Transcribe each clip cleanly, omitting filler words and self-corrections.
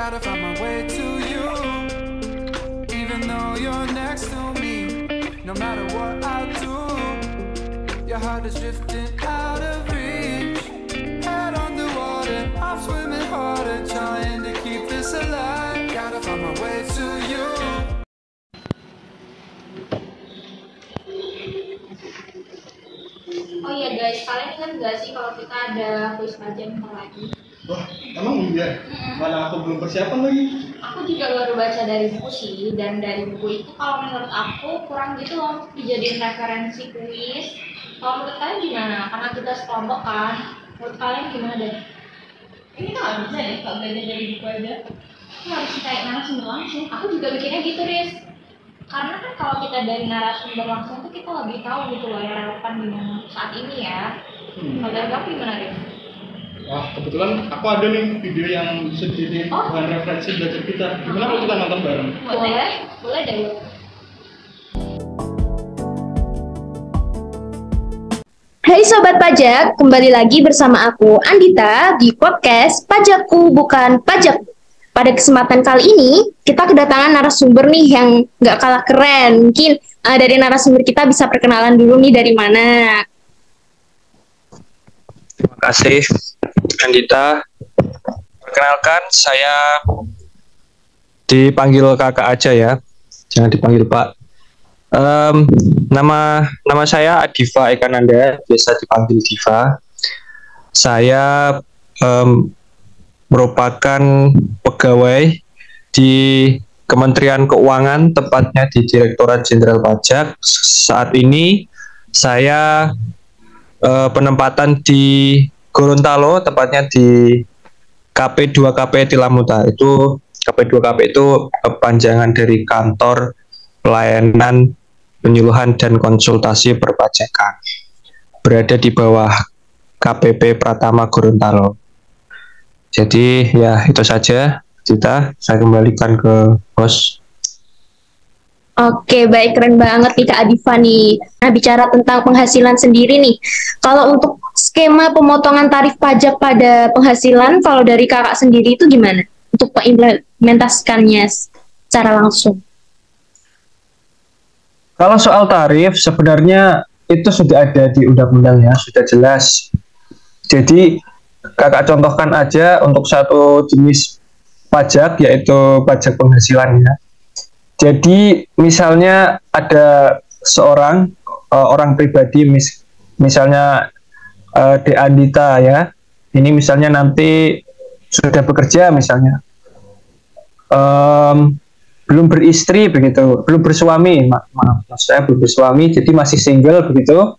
Gotta find my way to you, even though you're next to me. No matter what I do, your heart is drifting out of reach. Head underwater, I'm swimming harder, trying to keep this alive. Gotta find my way to you. Oh iya guys, kalian ingat gak sih kalau kita ada kuis pajak bentar lagi? Wah, emang iya? Mana aku belum persiapan lagi. Aku juga baru baca dari buku sih, dan dari buku itu kalau menurut aku kurang gitu loh dijadiin referensi kuis. Kalau menurut kalian gimana? Karena kita sekelompok kan, menurut kalian gimana deh? Ini kan nggak bisa ya kalau belajar dari buku aja. Aku harus kayak narasumber langsung. Aku juga bikinnya gitu, Riz. Karena kan kalau kita dari narasumber langsung tuh kita lebih tahu gitu loh yang relevan dengan saat ini ya. Kalau dari kamu gimana, Riz? Wah, kebetulan aku ada nih video yang bisa jadi bahan referensi belajar kita. Gimana kalau kita nonton bareng? Boleh, boleh deh. Hai Sobat Pajak, kembali lagi bersama aku Andita di podcast Pajakku Bukan Pajak. Pada kesempatan kali ini, kita kedatangan narasumber nih yang nggak kalah keren. Mungkin dari narasumber kita bisa perkenalan dulu nih dari mana. Terima kasih Andita. Perkenalkan, saya dipanggil kakak aja ya, jangan dipanggil Pak. Nama saya Adifa Ekananda, biasa dipanggil Diva. Saya merupakan pegawai di Kementerian Keuangan, tepatnya di Direktorat Jenderal Pajak. Saat ini saya penempatan di Gorontalo, tepatnya di KP2KP Tilamuta. Itu KP2KP itu panjangan dari Kantor Pelayanan Penyuluhan dan Konsultasi Perpajakan, berada di bawah KPP Pratama Gorontalo. Jadi ya itu saja, Dita. Saya kembalikan ke host. Oke, baik, keren banget nih Kak Adifa nih. Nah, bicara tentang penghasilan sendiri nih. Kalau untuk skema pemotongan tarif pajak pada penghasilan, kalau dari kakak sendiri itu gimana? Untuk mengimplementasikannya secara langsung. Kalau soal tarif, sebenarnya itu sudah ada di undang-undang ya, sudah jelas. Jadi kakak contohkan aja untuk satu jenis pajak, yaitu pajak penghasilan ya. Jadi misalnya ada seorang orang pribadi, misalnya De Andita ya, ini misalnya nanti sudah bekerja misalnya, belum beristri begitu, belum bersuami, maaf saya belum bersuami, jadi masih single begitu.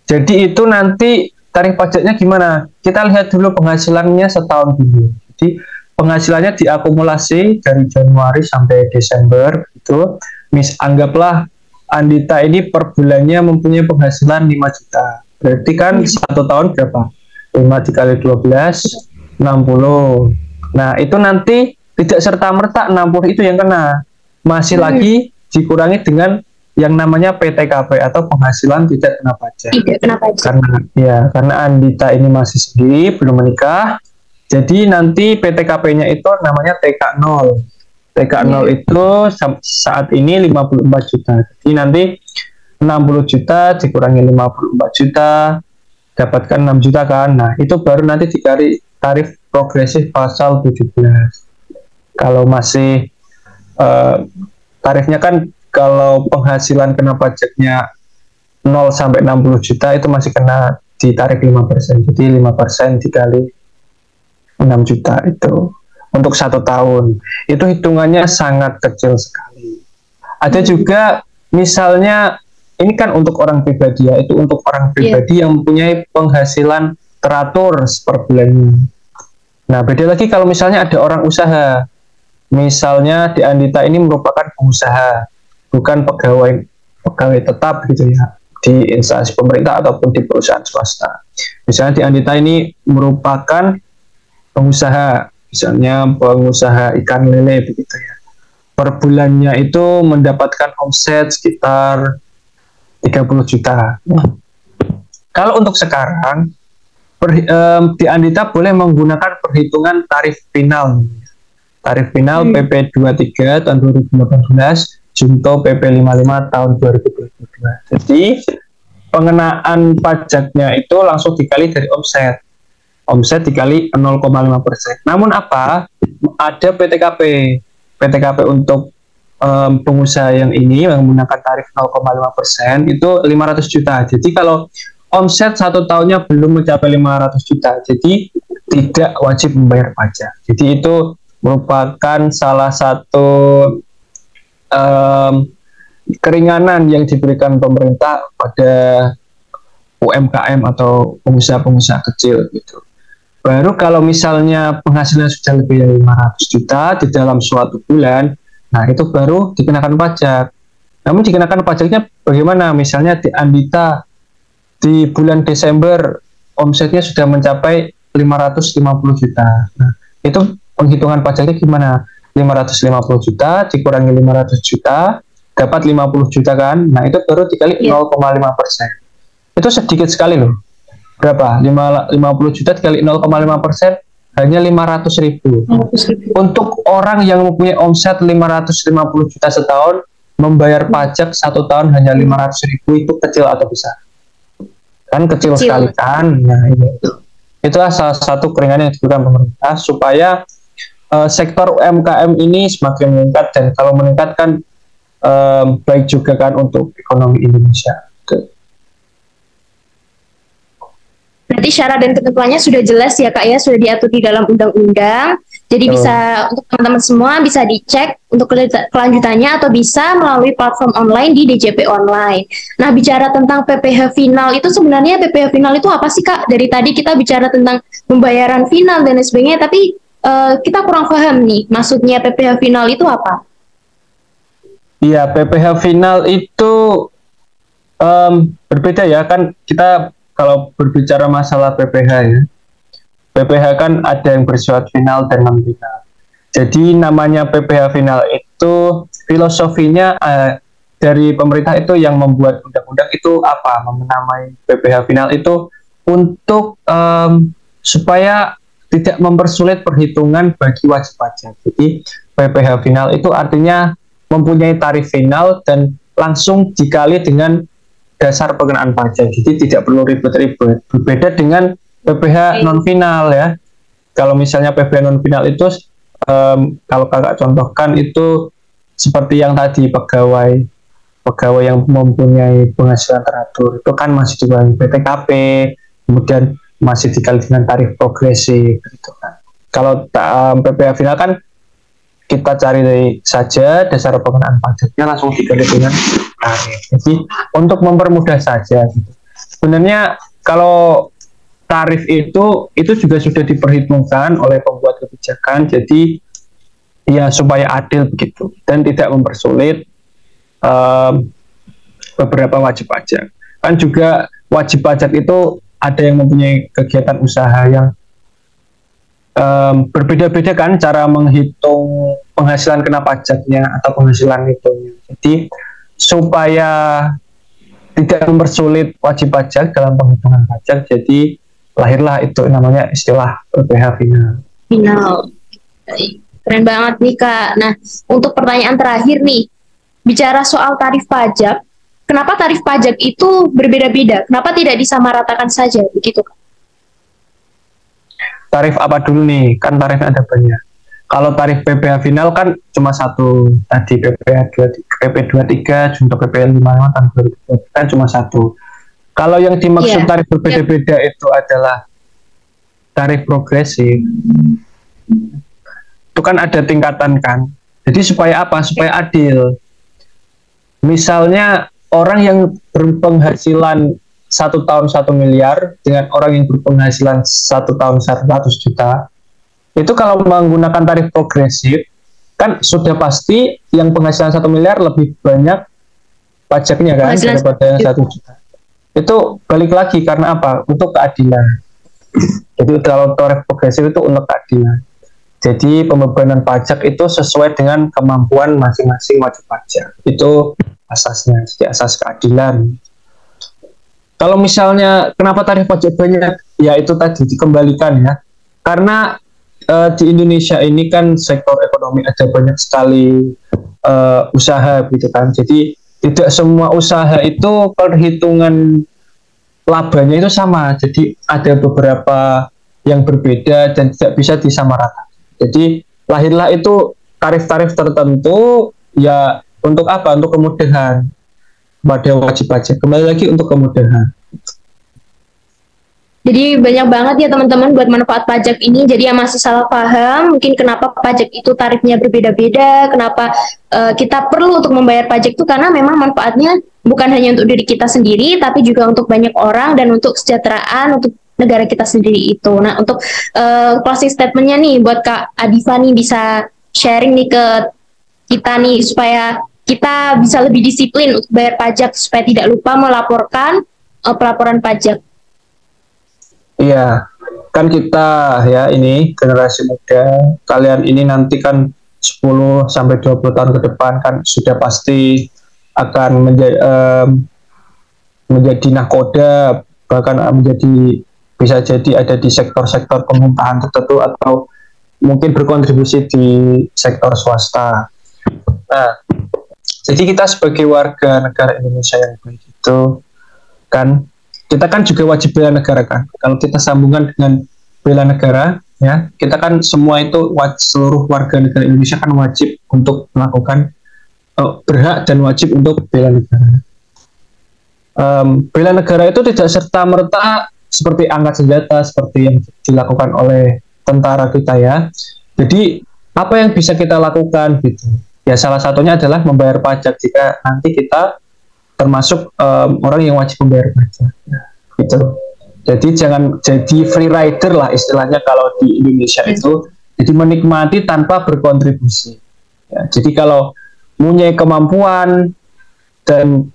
Jadi itu nanti tarif pajaknya gimana? Kita lihat dulu penghasilannya setahun dulu. Jadi penghasilannya diakumulasi dari Januari sampai Desember itu. Anggaplah Andita ini per bulannya mempunyai penghasilan 5 juta. Berarti kan satu tahun berapa? 5 dikali 12, 60. Nah, itu nanti tidak serta-merta 60 itu yang kena. Masih lagi dikurangi dengan yang namanya PTKP atau penghasilan tidak kena pajak. Tidak kena pajak. Karena Andita ini masih sendiri, belum menikah. Jadi nanti PTKP-nya itu namanya TK0. TK0 itu saat ini 54 juta. Jadi nanti 60 juta dikurangi 54 juta, dapatkan 6 juta kan. Nah, itu baru nanti dikali tarif progresif pasal 17. Kalau masih tarifnya kan, kalau penghasilan kena pajaknya 0 sampai 60 juta itu masih kena di tarif 5%. Jadi 5% dikali 6 juta itu untuk 1 tahun. Itu hitungannya sangat kecil sekali. Ada juga misalnya, ini kan untuk orang pribadi ya, itu untuk orang pribadi yang mempunyai penghasilan teratur per bulannya. Nah, beda lagi kalau misalnya ada orang usaha. Misalnya di Andita ini merupakan pengusaha, bukan pegawai tetap gitu ya, di instansi pemerintah ataupun di perusahaan swasta. Misalnya di Andita ini merupakan pengusaha, misalnya pengusaha ikan lele begitu ya. Per bulannya itu mendapatkan omset sekitar 30 juta. Kalau untuk sekarang, di Andita boleh menggunakan perhitungan tarif final. Tarif final PP 23 tahun 2018, junto PP 55 tahun 2022. Jadi pengenaan pajaknya itu langsung dikali dari omset. Omset dikali 0,5%. Namun apa? Ada PTKP. PTKP untuk pengusaha yang ini menggunakan tarif 0,5% itu 500 juta. Jadi kalau omset 1 tahunnya belum mencapai 500 juta, jadi tidak wajib membayar pajak. Jadi itu merupakan salah satu keringanan yang diberikan pemerintah pada UMKM atau pengusaha-pengusaha kecil gitu. Baru kalau misalnya penghasilan sudah lebih dari 500 juta di dalam suatu bulan, nah itu baru dikenakan pajak. Namun dikenakan pajaknya bagaimana? Misalnya di Andita di bulan Desember omsetnya sudah mencapai 550 juta. Nah, itu penghitungan pajaknya gimana? 550 juta dikurangi 500 juta dapat 50 juta kan? Nah, itu baru dikali 0,5%. Itu sedikit sekali loh. Berapa? 50 juta dikali 0,5% hanya 500.000. Untuk orang yang mempunyai omset 550 juta setahun, membayar pajak 1 tahun hanya 500.000 itu kecil atau besar? Kan kecil sekali kan? Nah, itulah salah satu keringanan yang diberikan pemerintah supaya sektor UMKM ini semakin meningkat, dan kalau meningkat kan baik juga kan untuk ekonomi Indonesia. Berarti syarat dan ketentuannya sudah jelas ya Kak ya, sudah diatur di dalam undang-undang. Jadi bisa untuk teman-teman semua bisa dicek untuk kelanjutannya atau bisa melalui platform online di DJP Online. Nah, bicara tentang PPh final itu sebenarnya PPh final itu apa sih Kak? Dari tadi kita bicara tentang pembayaran final dan lain sebagainya, tapi kita kurang paham nih maksudnya PPh final itu apa? Iya, PPh final itu berbeda ya, kan kita kalau berbicara masalah PPh ya, PPh kan ada yang bersifat final dan non final. Jadi namanya PPh final itu filosofinya dari pemerintah itu yang membuat undang-undang itu apa? Menamai PPh final itu untuk supaya tidak mempersulit perhitungan bagi wajib pajak. Jadi PPh final itu artinya mempunyai tarif final dan langsung dikali dengan dasar pengenaan pajak, jadi tidak perlu ribet-ribet. Berbeda dengan PPh non final ya. Kalau misalnya PPh non final itu kalau kakak contohkan itu seperti yang tadi pegawai yang mempunyai penghasilan teratur itu kan masih dibagi PTKP, kemudian masih dikali dengan tarif progresif gitu kan. Kalau PPh final kan kita cari saja dasar pengenaan pajaknya langsung dikali dengan tarif. Jadi untuk mempermudah saja gitu. Sebenarnya kalau tarif itu juga sudah diperhitungkan oleh pembuat kebijakan, jadi ya supaya adil begitu dan tidak mempersulit beberapa wajib pajak. Kan juga wajib pajak itu ada yang mempunyai kegiatan usaha yang berbeda-beda kan cara menghitung penghasilan kena pajaknya atau penghasilan hitungnya. Jadi supaya tidak mempersulit wajib pajak dalam penghitungan pajak, jadi lahirlah itu namanya istilah PPh final. Keren banget nih Kak. Nah, untuk pertanyaan terakhir nih, bicara soal tarif pajak, kenapa tarif pajak itu berbeda-beda? Kenapa tidak disamaratakan saja begitu Kak? Tarif apa dulu nih? Kan tarifnya ada banyak. Kalau tarif PPh final kan cuma satu tadi, PP 23 junto PP 55 tahun 2020 kan cuma satu. Kalau yang dimaksud tarif berbeda-beda itu adalah tarif progresif. Itu kan ada tingkatan kan. Jadi supaya apa? Supaya adil. Misalnya orang yang berpenghasilan 1 tahun 1 miliar dengan orang yang berpenghasilan 1 tahun 100 juta, itu kalau menggunakan tarif progresif kan sudah pasti yang penghasilan 1 miliar lebih banyak pajaknya kan daripada yang 1 juta. Itu balik lagi karena apa? Untuk keadilan. Jadi kalau tarif progresif itu untuk keadilan. Jadi pembebanan pajak itu sesuai dengan kemampuan masing-masing wajib pajak. Itu asasnya, jadi asas keadilan. Kalau misalnya kenapa tarif pajak banyak, ya itu tadi dikembalikan ya. Karena di Indonesia ini kan sektor ekonomi ada banyak sekali usaha gitu kan. Jadi tidak semua usaha itu perhitungan labanya itu sama. Jadi ada beberapa yang berbeda dan tidak bisa disamaratakan. Jadi lahirlah itu tarif-tarif tertentu ya untuk apa? Untuk kemudahan pada wajib pajak. Kembali lagi untuk kemudahan. Jadi banyak banget ya teman-teman buat manfaat pajak ini. Jadi yang masih salah paham, mungkin kenapa pajak itu tarifnya berbeda-beda, kenapa kita perlu untuk membayar pajak itu karena memang manfaatnya bukan hanya untuk diri kita sendiri, tapi juga untuk banyak orang dan untuk kesejahteraan untuk negara kita sendiri itu. Nah, untuk closing statementnya nih buat Kak Adifa nih bisa sharing nih ke kita nih supaya kita bisa lebih disiplin untuk bayar pajak supaya tidak lupa melaporkan pelaporan pajak. Iya, kan kita ya ini generasi muda, kalian ini nanti kan 10 sampai 20 tahun ke depan kan sudah pasti akan menjadi nahkoda, bahkan bisa jadi ada di sektor-sektor pemerintahan tertentu atau mungkin berkontribusi di sektor swasta. Nah, jadi kita sebagai warga negara Indonesia yang baik itu kan kita kan juga wajib bela negara kan. Kalau kita sambungkan dengan bela negara, ya kita kan semua itu seluruh warga negara Indonesia kan wajib untuk melakukan berhak dan wajib untuk bela negara. Bela negara itu tidak serta merta seperti angkat senjata seperti yang dilakukan oleh tentara kita ya. Jadi apa yang bisa kita lakukan gitu? Ya salah satunya adalah membayar pajak jika nanti kita termasuk orang yang wajib membayar pajak gitu. Jadi jangan jadi free rider lah istilahnya kalau di Indonesia itu, jadi menikmati tanpa berkontribusi ya, jadi kalau punya kemampuan dan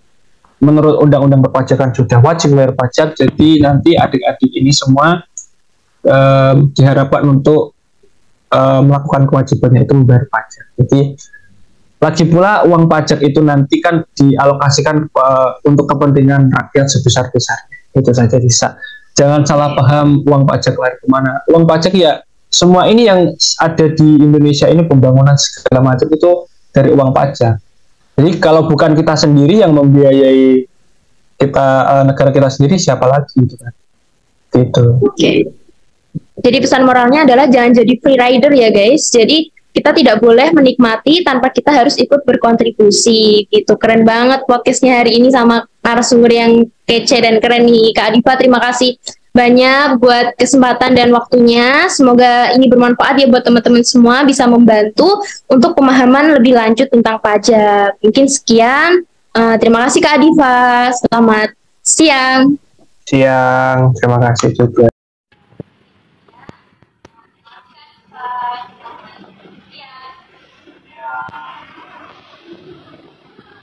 menurut undang-undang perpajakan sudah wajib membayar pajak, jadi nanti adik-adik ini semua diharapkan untuk melakukan kewajibannya itu membayar pajak. Jadi lagi pula uang pajak itu nanti kan dialokasikan untuk kepentingan rakyat sebesar-besarnya. Itu saja bisa. Jangan salah paham uang pajak lari kemana. Uang pajak ya semua ini yang ada di Indonesia ini pembangunan segala macam itu dari uang pajak. Jadi kalau bukan kita sendiri yang membiayai kita negara kita sendiri, siapa lagi gitu kan? Gitu. Oke. Jadi pesan moralnya adalah jangan jadi free rider ya guys. Jadi kita tidak boleh menikmati tanpa kita harus ikut berkontribusi gitu. Keren banget podcastnya hari ini sama narasumber yang kece dan keren nih Kak Adifa. Terima kasih banyak buat kesempatan dan waktunya. Semoga ini bermanfaat ya buat teman-teman semua, bisa membantu untuk pemahaman lebih lanjut tentang pajak. Mungkin sekian. Terima kasih Kak Adifa. Selamat siang. Siang. Terima kasih juga.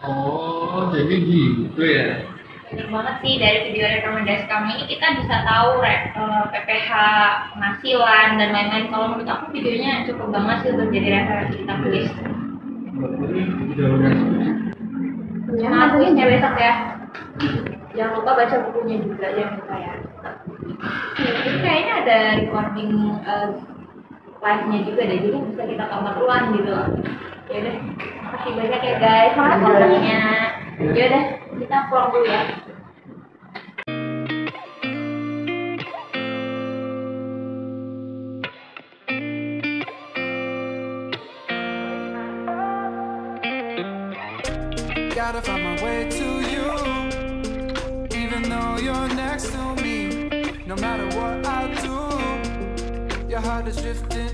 Oh, jadi gitu ya. Banyak banget sih dari video rekomendasi kami ini kita bisa tahu PPh penghasilan dan lain-lain. Kalau menurut aku videonya cukup banget sih untuk jadi referensi kita tulis. Jangan tulisnya besok ya. Jangan lupa baca bukunya juga, jangan lupa ya. Ini kayaknya ada recording live-nya juga deh, jadi bisa kita tonton ulang gitu. Ya udah, makasih banyak ya guys waktunya. Ya udah, kita pulang dulu ya. Gotta find my way to you, even though you're next to me. No matter what I do, your heart is drifting